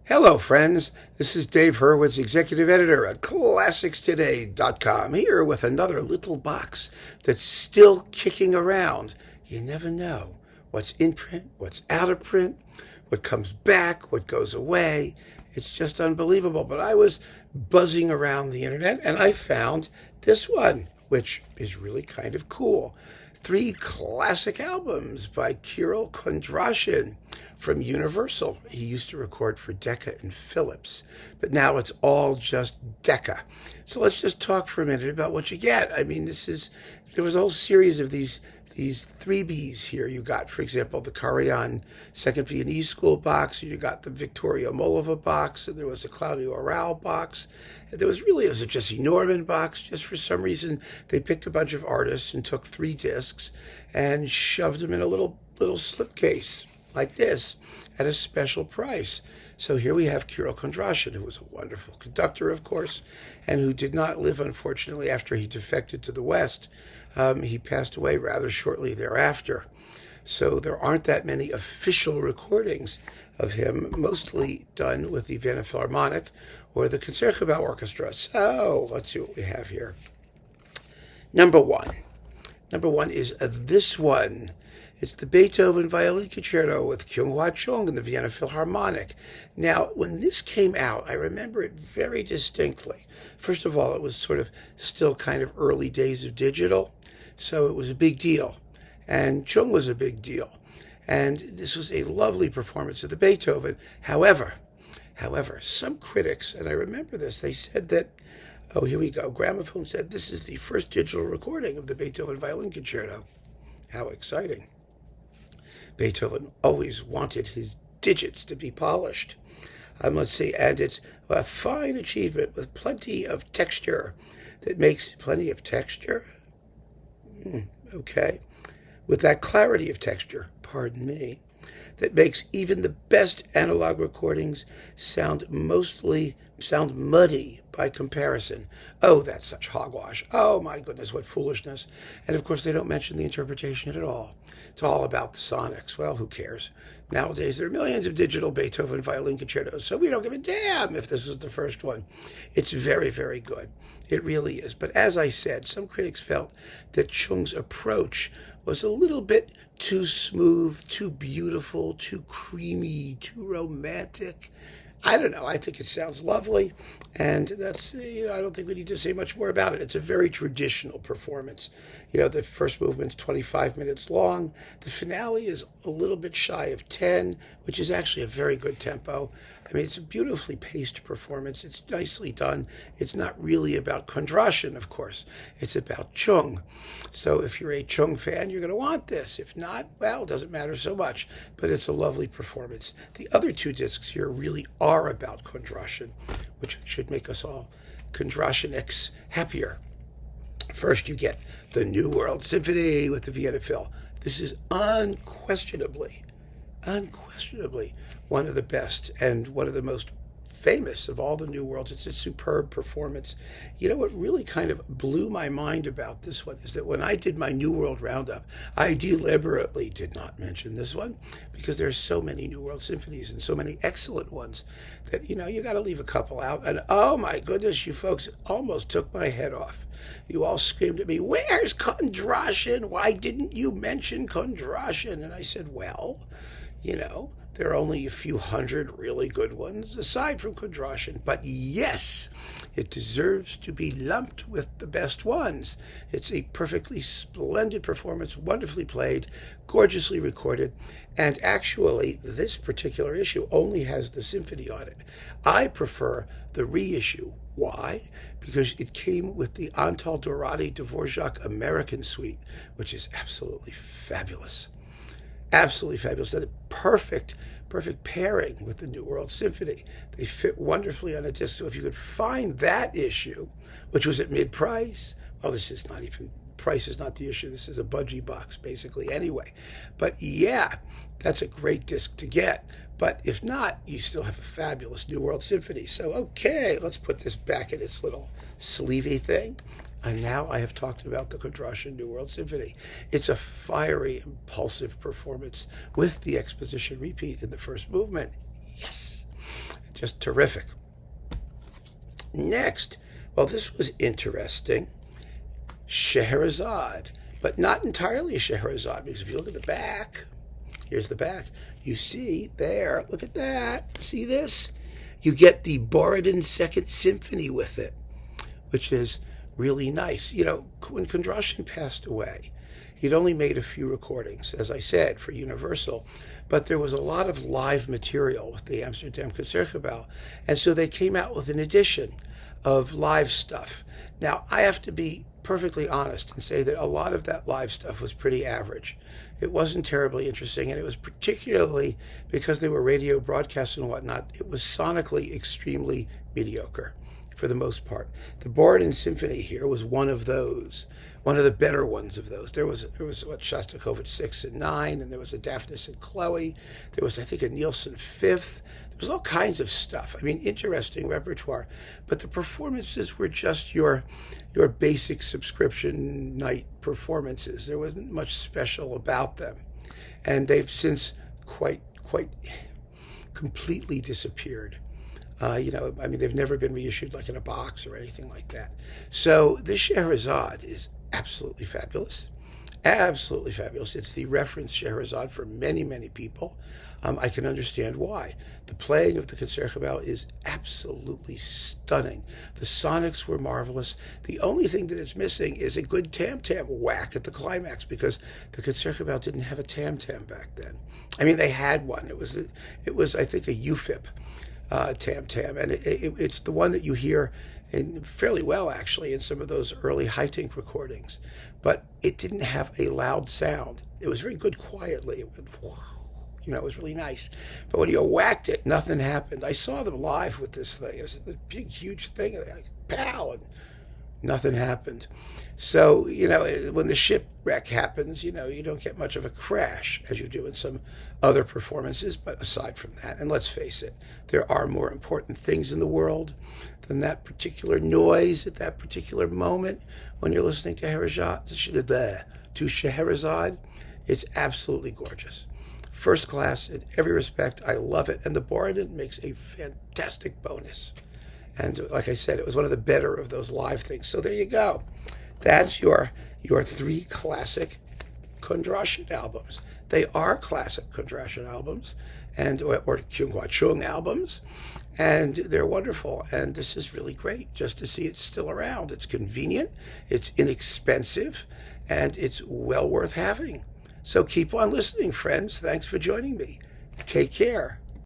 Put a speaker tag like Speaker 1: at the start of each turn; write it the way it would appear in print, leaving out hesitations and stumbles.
Speaker 1: Hello, friends. This is Dave Hurwitz, executive editor at ClassicsToday.com, here with another little box that's still kicking around. You never know what's in print, what's out of print, what comes back, what goes away. It's just unbelievable. But I was buzzing around the internet and I found this one, which is really kind of cool. 3 classic albums by Kirill Kondrashin from Universal. He used to record for Decca and Philips, but now it's all just Decca. So let's just talk for a minute about what you get. I mean, there was a whole series of these 3Bs here. You got, for example, the Borodin Second Symphony School box, and you got the Victoria Molova box, and there was a Claudio Arrau box. And there was a Jesse Norman box. Just for some reason, they picked a bunch of artists and took 3 discs and shoved them in a little slipcase like this at a special price. So here we have Kirill Kondrashin, who was a wonderful conductor, of course, and who did not live, unfortunately, after he defected to the West. He passed away rather shortly thereafter. So there aren't that many official recordings of him, mostly done with the Vienna Philharmonic or the Concerto Orchestra. So let's see what we have here. Number one is this one. It's the Beethoven Violin Concerto with Kyung-Hwa Chung and the Vienna Philharmonic. Now, when this came out, I remember it very distinctly. First of all, it was sort of still kind of early days of digital, so it was a big deal. And Chung was a big deal. And this was a lovely performance of the Beethoven. However, some critics, and I remember this, they said that, oh, here we go, Gramophone said this is the first digital recording of the Beethoven Violin Concerto. How exciting. Beethoven always wanted his digits to be polished. Let's see, and it's a fine achievement with plenty of texture that makes plenty of texture. Okay. With that clarity of texture, pardon me, that makes even the best analog recordings sound muddy by comparison. Oh, that's such hogwash. Oh, my goodness, what foolishness. And, of course, they don't mention the interpretation at all. It's all about the sonics. Well, who cares? Nowadays, there are millions of digital Beethoven violin concertos, so we don't give a damn if this is the first one. It's very, very good. It really is. But as I said, some critics felt that Chung's approach was a little bit too smooth, too beautiful, too creamy, too romantic. I don't know. I think it sounds lovely, and that's, I don't think we need to say much more about it. It's a very traditional performance. The first movement's 25 minutes long. The finale is a little bit shy of 10, which is actually a very good tempo. I mean, it's a beautifully paced performance. It's nicely done. It's not really about Kondrashin, of course. It's about Chung. So if you're a Chung fan, you're going to want this. If not, well, it doesn't matter so much, but it's a lovely performance. The other 2 discs here really are about Kondrashin, which should make us all Kondrashinics happier. First, you get the New World Symphony with the Vienna Phil. This is unquestionably one of the best and one of the most famous of all the New Worlds. It's a superb performance. What really kind of blew my mind about this one is that when I did my New World Roundup, I deliberately did not mention this one because there's so many New World Symphonies and so many excellent ones that, you got to leave a couple out. And oh my goodness, you folks almost took my head off. You all screamed at me, "Where's Kondrashin? Why didn't you mention Kondrashin?" And I said, well, there are only a few hundred really good ones aside from Kondrashin. But yes, it deserves to be lumped with the best ones. It's a perfectly splendid performance, wonderfully played, gorgeously recorded. And actually, this particular issue only has the symphony on it. I prefer the reissue. Why? Because it came with the Antal Dorati Dvořák American Suite, which is absolutely fabulous. Absolutely fabulous. They're the perfect pairing with the New World Symphony. They fit wonderfully on a disc. So if you could find that issue, which was at mid-price, well, price is not the issue. This is a budgie box, basically, anyway. But yeah, that's a great disc to get. But if not, you still have a fabulous New World Symphony. So, okay, let's put this back in its little sleevey thing. And now I have talked about the Kondrashin New World Symphony. It's a fiery, impulsive performance with the exposition repeat in the first movement. Yes! Just terrific. Next, well, this was interesting. Scheherazade, but not entirely Scheherazade, because if you look at the back, here's the back, you see there, look at that, see this? You get the Borodin Second Symphony with it, which is really nice. You know, when Kondrashin passed away, he'd only made a few recordings, as I said, for Universal, but there was a lot of live material with the Amsterdam Concertgebouw, and so they came out with an edition of live stuff. Now, I have to be perfectly honest and say that a lot of that live stuff was pretty average. It wasn't terribly interesting, and it was particularly because they were radio broadcasts and whatnot, it was sonically extremely mediocre for the most part. The Borodin Symphony here was one of those, one of the better ones of those. There was what, Shostakovich 6 and 9, and there was a Daphnis and Chloe. There was, I think, a Nielsen 5th. There was all kinds of stuff. I mean, interesting repertoire. But the performances were just your basic subscription night performances. There wasn't much special about them. And they've since quite completely disappeared. You know, I mean, they've never been reissued like in a box or anything like that. So this Scheherazade is absolutely fabulous. Absolutely fabulous. It's the reference Scheherazade for many, many people. I can understand why. The playing of the Concertgebouw is absolutely stunning. The sonics were marvelous. The only thing that it's missing is a good tam-tam whack at the climax, because the Concertgebouw didn't have a tam-tam back then. I mean, they had one. It was I think, a UFIP tam-tam, and it's the one that you hear in fairly well, actually, in some of those early Haitink recordings. But it didn't have a loud sound. It was very good quietly. It went, you know, it was really nice. But when you whacked it, nothing happened. I saw them live with this thing. It was a big, huge thing. Like, pow, and nothing happened. So, you know, when the shipwreck happens, you know, you don't get much of a crash as you do in some other performances. But aside from that, and let's face it, there are more important things in the world than that particular noise at that particular moment when you're listening to Scheherazade. It's absolutely gorgeous. First class in every respect. I love it. And the Borodin makes a fantastic bonus. And like I said, it was one of the better of those live things. So there you go. That's your 3 classic Kondrashin albums. They are classic Kondrashin albums, and or Kyung-Hwa Chung albums, and they're wonderful. And this is really great just to see it's still around. It's convenient, it's inexpensive, and it's well worth having. So keep on listening, friends. Thanks for joining me. Take care.